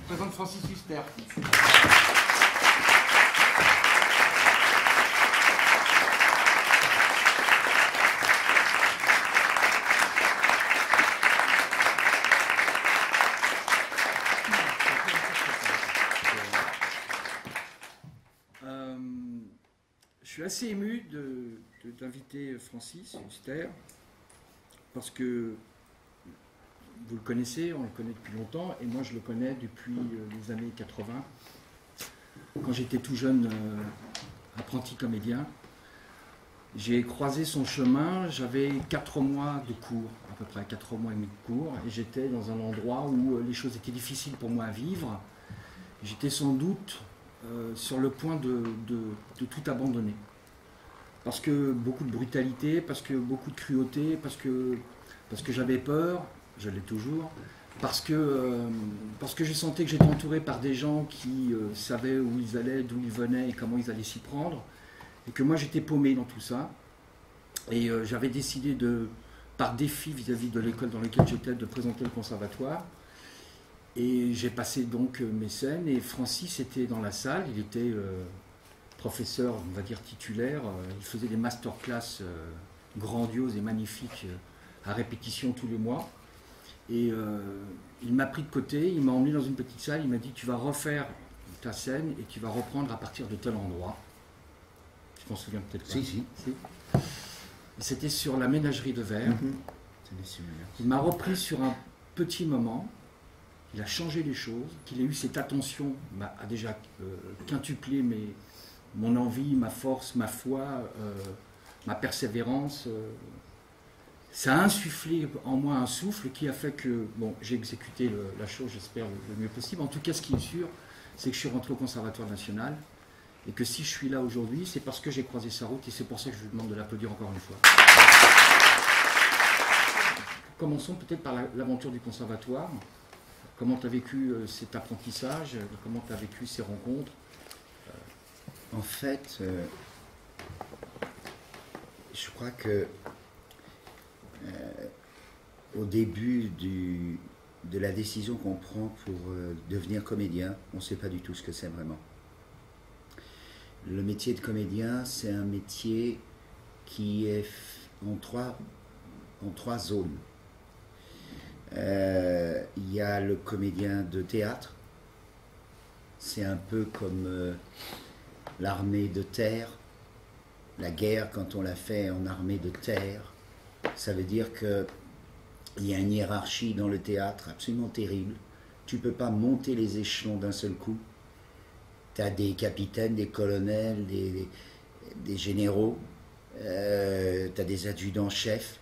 Je présente Francis Huster. Je suis assez ému d'inviter Francis Huster parce que vous le connaissez, on le connaît depuis longtemps, et moi je le connais depuis les années 80. Quand j'étais tout jeune apprenti comédien, j'ai croisé son chemin, j'avais 4 mois de cours, à peu près 4 mois et demi de cours, et j'étais dans un endroit où les choses étaient difficiles pour moi à vivre. J'étais sans doute sur le point de tout abandonner. Parce que beaucoup de brutalité, parce que beaucoup de cruauté, parce que j'avais peur, je l'ai toujours, parce que je sentais que j'étais entouré par des gens qui savaient où ils allaient, d'où ils venaient et comment ils allaient s'y prendre, et que moi j'étais paumé dans tout ça. Et j'avais décidé par défi vis-à-vis de l'école dans laquelle j'étais, de présenter le conservatoire. Et j'ai passé donc mes scènes, et Francis était dans la salle, il était professeur, on va dire titulaire, il faisait des masterclass grandioses et magnifiques à répétition tous les mois. Et il m'a pris de côté, il m'a emmené dans une petite salle, il m'a dit: tu vas refaire ta scène et tu vas reprendre à partir de tel endroit. Je m'en souviens peut-être pas. Si. C'était sur la ménagerie de verre. Il m'a repris sur un petit moment. Il a changé les choses, qu'il ait eu cette attention a déjà quintuplé mon envie, ma force, ma foi, ma persévérance. Ça a insufflé en moi un souffle qui a fait que j'ai exécuté la chose, j'espère, le mieux possible. En tout cas, ce qui est sûr, c'est que je suis rentré au Conservatoire national, et que si je suis là aujourd'hui, c'est parce que j'ai croisé sa route, et c'est pour ça que je vous demande de l'applaudir encore une fois. Commençons peut-être par l'aventure du Conservatoire. Comment tu as vécu cet apprentissage? Comment tu as vécu ces rencontres? En fait, je crois que au début de la décision qu'on prend pour devenir comédien, on ne sait pas du tout ce que c'est vraiment. Le métier de comédien, c'est un métier qui est en trois zones. Il y a le comédien de théâtre, c'est un peu comme l'armée de terre, la guerre quand on la fait en armée de terre. Ça veut dire qu'il y a une hiérarchie dans le théâtre absolument terrible. Tu ne peux pas monter les échelons d'un seul coup. Tu as des capitaines, des colonels, des généraux, tu as des adjudants-chefs.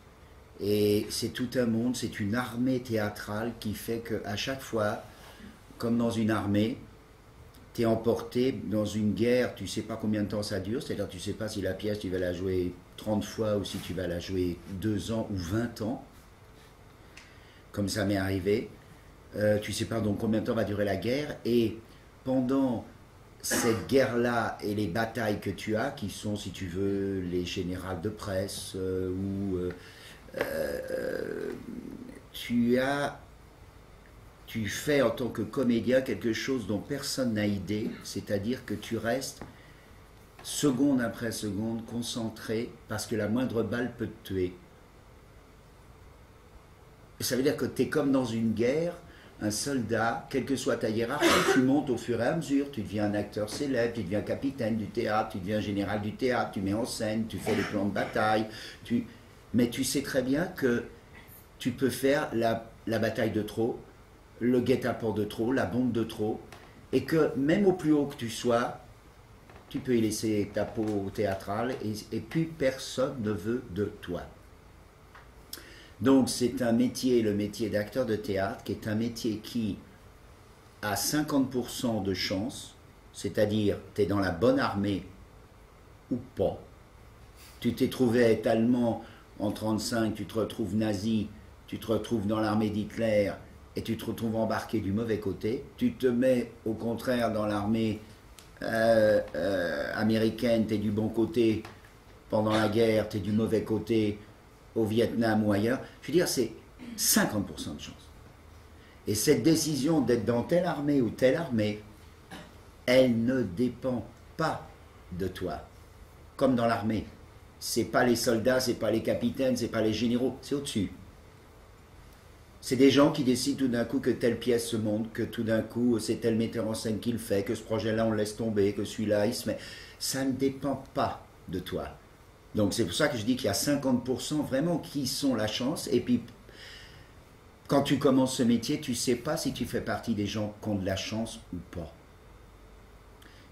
Et c'est tout un monde, c'est une armée théâtrale qui fait qu'à chaque fois, comme dans une armée, tu es emporté dans une guerre, tu ne sais pas combien de temps ça dure, c'est-à-dire tu ne sais pas si la pièce tu vas la jouer 30 fois ou si tu vas la jouer 2 ans ou 20 ans, comme ça m'est arrivé. Tu ne sais pas donc combien de temps va durer la guerre, et pendant cette guerre-là et les batailles que tu as, qui sont, si tu veux, les générales de presse tu fais en tant que comédien quelque chose dont personne n'a idée, c'est-à-dire que tu restes seconde après seconde concentré parce que la moindre balle peut te tuer. Et ça veut dire que tu es comme dans une guerre, un soldat, quelle que soit ta hiérarchie, tu montes au fur et à mesure, tu deviens un acteur célèbre, tu deviens capitaine du théâtre, tu deviens général du théâtre, tu mets en scène, tu fais les plans de bataille, mais tu sais très bien que tu peux faire la bataille de trop, le guet-apens de trop, la bombe de trop, et que même au plus haut que tu sois, tu peux y laisser ta peau théâtrale, et puis personne ne veut de toi. Donc c'est un métier, le métier d'acteur de théâtre, qui est un métier qui a 50% de chance, c'est-à-dire tu es dans la bonne armée ou pas. Tu t'es trouvé à être allemand en 1935, tu te retrouves nazi, tu te retrouves dans l'armée d'Hitler et tu te retrouves embarqué du mauvais côté. Tu te mets au contraire dans l'armée américaine, tu es du bon côté pendant la guerre, tu es du mauvais côté au Vietnam ou ailleurs. Je veux dire, c'est 50% de chance. Et cette décision d'être dans telle armée ou telle armée, elle ne dépend pas de toi. Comme dans l'armée. C'est pas les soldats, c'est pas les capitaines, c'est pas les généraux, c'est au-dessus. C'est des gens qui décident tout d'un coup que telle pièce se monte, que tout d'un coup c'est tel metteur en scène qui le fait, que ce projet-là on le laisse tomber, que celui-là il se met. Ça ne dépend pas de toi. Donc c'est pour ça que je dis qu'il y a 50% vraiment qui sont la chance. Et puis quand tu commences ce métier, tu ne sais pas si tu fais partie des gens qui ont de la chance ou pas.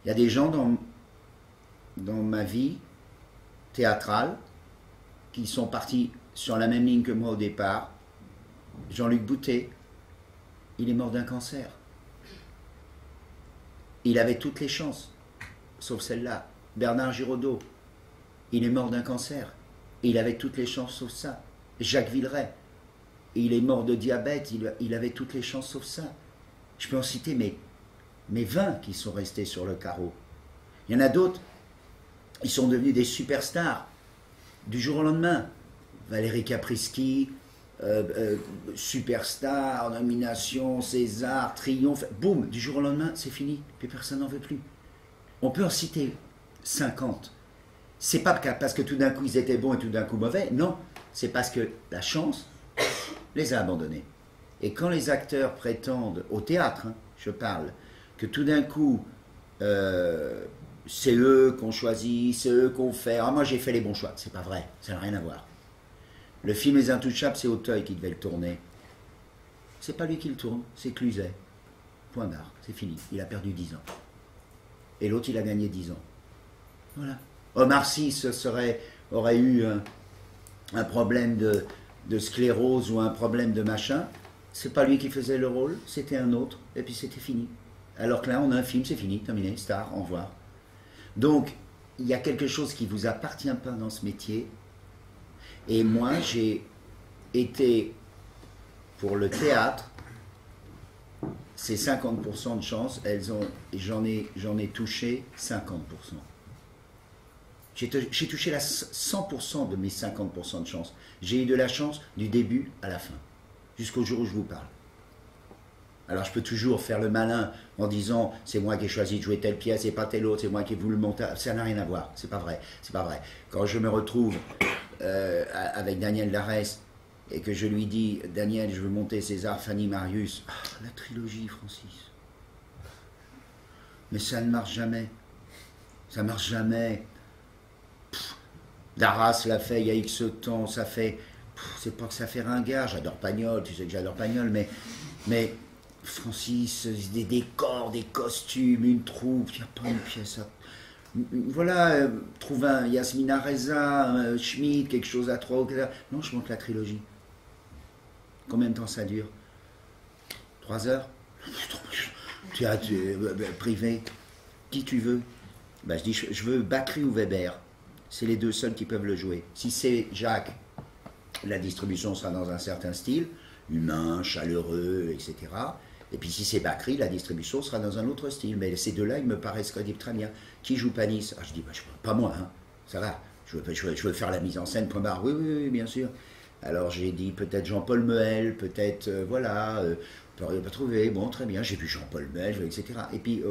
Il y a des gens dans ma vie théâtrale qui sont partis sur la même ligne que moi au départ. Jean-Luc Boutet, il est mort d'un cancer. Il avait toutes les chances, sauf celle-là. Bernard Giraudot, il est mort d'un cancer. Il avait toutes les chances, sauf ça. Jacques Villeray, il est mort de diabète. Il avait toutes les chances, sauf ça. Je peux en citer mes 20 qui sont restés sur le carreau. Il y en a d'autres, ils sont devenus des superstars du jour au lendemain. Valérie Caprisky, superstar, nomination, César, triomphe, boum, du jour au lendemain, c'est fini, plus personne n'en veut plus. On peut en citer 50. C'est pas parce que tout d'un coup ils étaient bons et tout d'un coup mauvais, non, c'est parce que la chance les a abandonnés. Et quand les acteurs prétendent, au théâtre, hein, je parle, que tout d'un coup, c'est eux qu'on choisit, c'est eux qu'on fait, ah moi j'ai fait les bons choix, c'est pas vrai, ça n'a rien à voir. Le film Les Intouchables, c'est Auteuil qui devait le tourner. C'est pas lui qui le tourne, c'est Cluzet. Point barre, c'est fini. Il a perdu 10 ans. Et l'autre, il a gagné 10 ans. Voilà. Omar Sy aurait eu un problème de sclérose ou un problème de machin. C'est pas lui qui faisait le rôle, c'était un autre. Et puis c'était fini. Alors que là, on a un film, c'est fini, terminé, star, au revoir. Donc, il y a quelque chose qui ne vous appartient pas dans ce métier. Et moi, j'ai été, pour le théâtre, c'est 50% de chance, j'en ai touché 50%. J'ai touché 100% de mes 50% de chance. J'ai eu de la chance du début à la fin, jusqu'au jour où je vous parle. Alors je peux toujours faire le malin en disant c'est moi qui ai choisi de jouer telle pièce et pas telle autre, c'est moi qui ai voulu le monter. Ça n'a rien à voir, c'est pas vrai, c'est pas vrai. Quand je me retrouve avec Daniel Darès et que je lui dis Daniel, je veux monter César, Fanny, Marius, la trilogie, Francis. Mais ça ne marche jamais, ça marche jamais. Darras l'a fait il y a X temps, ça fait, c'est pas que ça fait ringard. J'adore Pagnol, tu sais que j'adore Pagnol, mais Francis, des décors, des costumes, une troupe, il n'y a pas une pièce à... Voilà, trouve un Yasmina Reza, un Schmidt, quelque chose à 3 ou 4 heures. Non, je monte la trilogie. Combien de temps ça dure? 3 heures? Privé. Qui tu veux? Ben, je dis, je veux Bacri ou Weber. C'est les deux seuls qui peuvent le jouer. Si c'est Jacques, la distribution sera dans un certain style, humain, chaleureux, etc. Et puis si c'est Bacri, la distribution sera dans un autre style. Mais ces deux-là, ils me paraissent très bien. Qui joue Panis? Je dis, pas moi, hein. Ça va. Je veux faire la mise en scène, point barre. Oui, bien sûr. Alors j'ai dit peut-être Jean-Paul Meuel, peut-être, voilà, on n'aurait pas trouvé. Bon, très bien, j'ai vu Jean-Paul Meuel, etc. Et puis,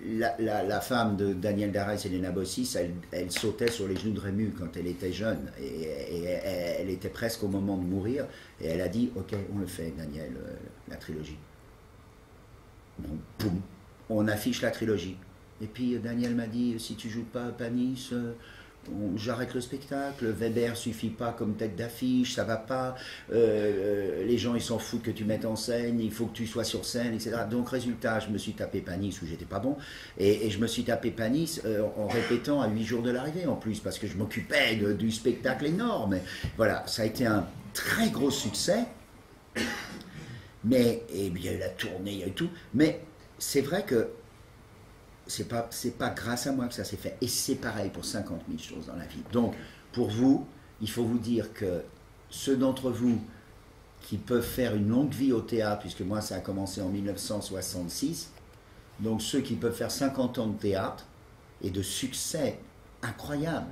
la femme de Daniel Darès, Elena Bossis, elle sautait sur les genoux de Rému quand elle était jeune. Et elle était presque au moment de mourir. Et elle a dit, ok, on le fait, Daniel, la trilogie. Bon, boum, on affiche la trilogie. Et puis Daniel m'a dit, si tu joues pas Panis, j'arrête le spectacle. Weber suffit pas comme tête d'affiche, ça va pas. Les gens ils s'en foutent que tu mettes en scène, il faut que tu sois sur scène, etc. Donc résultat, je me suis tapé Panis où j'étais pas bon, et je me suis tapé Panis en répétant à 8 jours de l'arrivée en plus, parce que je m'occupais du spectacle énorme. Voilà, ça a été un très gros succès. Mais il y a eu la tournée, il y a eu tout. Mais c'est vrai que c'est pas grâce à moi que ça s'est fait. Et c'est pareil pour 50 000 choses dans la vie. Donc, pour vous, il faut vous dire que ceux d'entre vous qui peuvent faire une longue vie au théâtre, puisque moi, ça a commencé en 1966, donc ceux qui peuvent faire 50 ans de théâtre et de succès incroyable.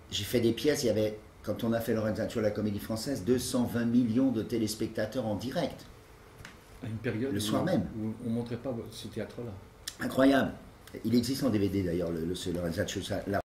J'ai fait des pièces, il y avait quand on a fait Lorenzaccio à la Comédie Française, 220 millions de téléspectateurs en direct. À une période le soir même. Où on ne montrait pas ce théâtre-là. Incroyable. Il existe en DVD d'ailleurs, ce Lorenzaccio,